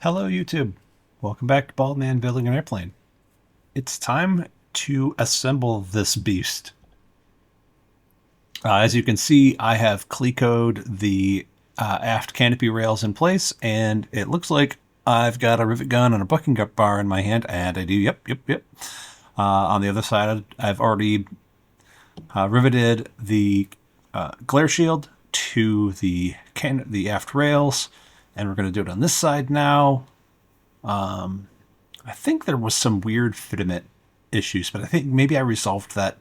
Hello YouTube. Welcome back to Bald Man Building an Airplane. It's time to assemble this beast. As you can see, I have Clecoed the aft canopy rails in place, and it looks like I've got a rivet gun and a bucking bar in my hand, and I do, yep. On the other side, I've already riveted the glare shield to the aft rails, and we're going to do it on this side now. I think there was some weird fitment issues, but I think maybe I resolved that.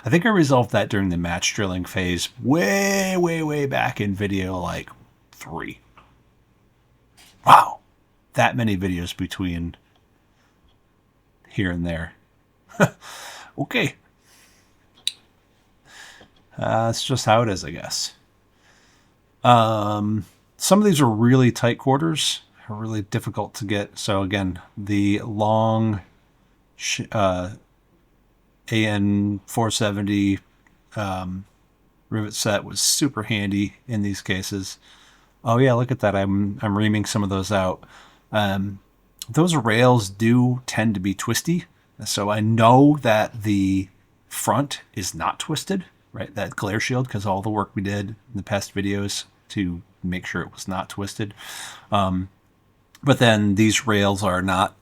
I think I resolved that during the match drilling phase way back in video like 3. Wow. That many videos between here and there. Okay. That's just how it is, I guess. Some of these are really tight quarters, are really difficult to get. So again, the long AN 470 rivet set was super handy in these cases. Oh yeah, look at that. I'm reaming some of those out. Those rails do tend to be twisty, so I know that the front is not twisted, right? That glare shield, because all the work we did in the past videos to make sure it was not twisted. But then these rails are not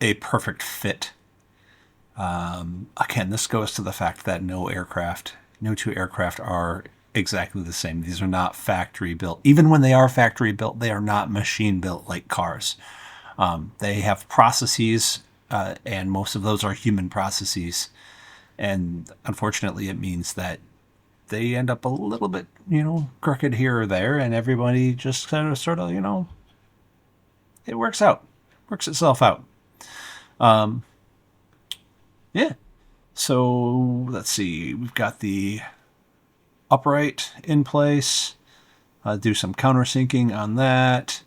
a perfect fit. Again, this goes to the fact that no two aircraft are exactly the same. These are not factory built. Even when they are factory built, they are not machine built like cars. They have processes, and most of those are human processes. And unfortunately, it means that they end up a little bit, crooked here or there, and everybody just sort of, it works itself out. Yeah. So let's see. We've got the upright in place. Do some countersinking on that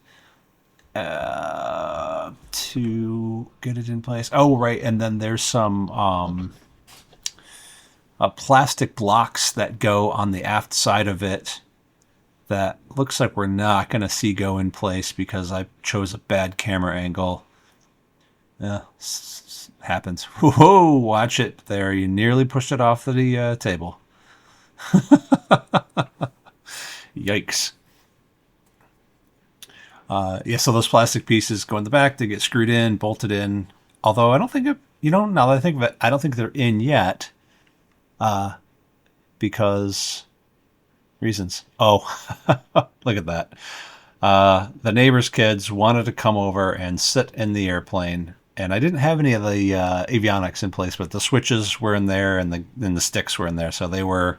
to get it in place. Oh, right. And then there's some plastic blocks that go on the aft side of it that looks like we're not going to see go in place because I chose a bad camera angle. Yeah, happens. Whoa, watch it there. You nearly pushed it off the table. Yikes. Yeah, so those plastic pieces go in the back. They get screwed in, bolted in. Although I don't think, now that I think of it, I don't think they're in yet. Because reasons. Oh, look at that. The neighbor's kids wanted to come over and sit in the airplane, and I didn't have any of the avionics in place, but the switches were in there and the sticks were in there. So they were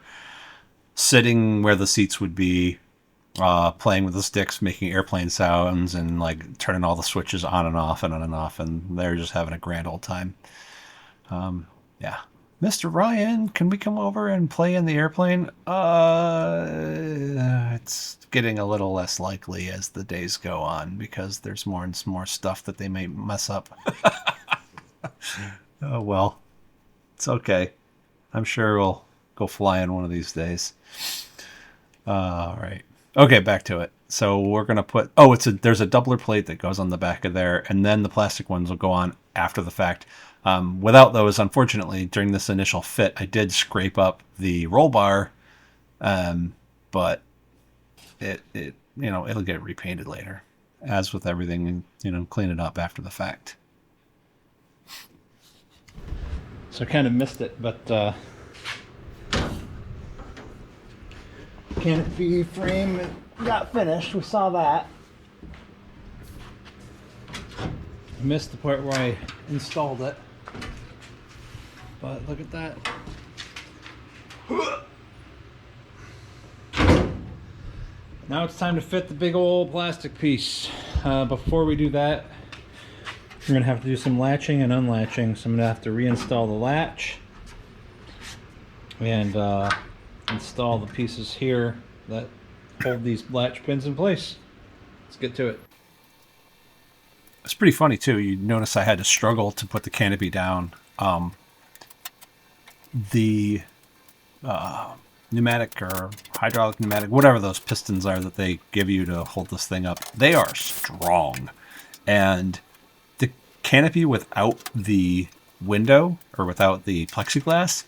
sitting where the seats would be, playing with the sticks, making airplane sounds, and like turning all the switches on and off and on and off, and they're just having a grand old time. Yeah. Mr. Ryan, can we come over and play in the airplane? It's getting a little less likely as the days go on because there's more and more stuff that they may mess up. Oh, well, it's okay. I'm sure we'll go flying one of these days. All right. Okay, back to it. So we're going to put, there's a doubler plate that goes on the back of there, and then the plastic ones will go on after the fact. Without those, unfortunately, during this initial fit, I did scrape up the roll bar, but it'll get repainted later, as with everything, clean it up after the fact. So I kind of missed it, but canopy frame got finished. We saw that. I missed the part where I installed it. But look at that. Now it's time to fit the big old plastic piece. Before we do that, we're going to have to do some latching and unlatching. So I'm going to have to reinstall the latch and install the pieces here that hold these latch pins in place. Let's get to it. It's pretty funny too. You notice I had to struggle to put the canopy down. The pneumatic or hydraulic pneumatic, whatever those pistons are that they give you to hold this thing up, they are strong. And the canopy without the window or without the plexiglass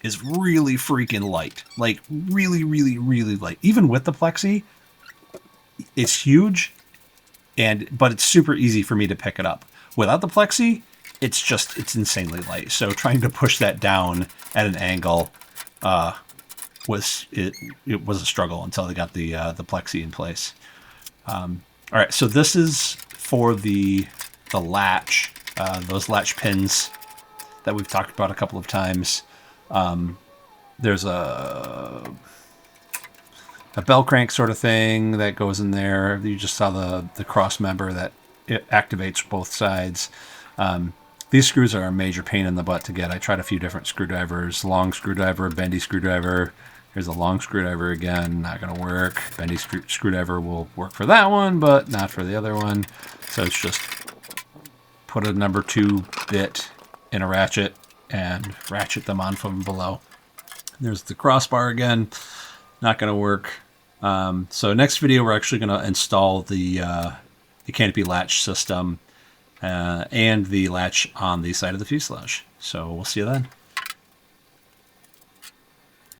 is really freaking light. Like really, really, really light. Even with the plexi, it's huge, but it's super easy for me to pick it up. Without the plexi, it's insanely light. So trying to push that down at an angle was a struggle until I got the plexi in place. All right, so this is for the latch, those latch pins that we've talked about a couple of times. There's a bell crank sort of thing that goes in there. You just saw the cross member that it activates both sides. These screws are a major pain in the butt to get. I tried a few different screwdrivers, long screwdriver, bendy screwdriver. Here's a long screwdriver again, not going to work. Bendy screwdriver will work for that one, but not for the other one. So it's just put a number 2 bit in a ratchet and ratchet them on from below. There's the crossbar again, not going to work. So next video, we're actually going to install the canopy latch system and the latch on the side of the fuselage. So we'll see you then.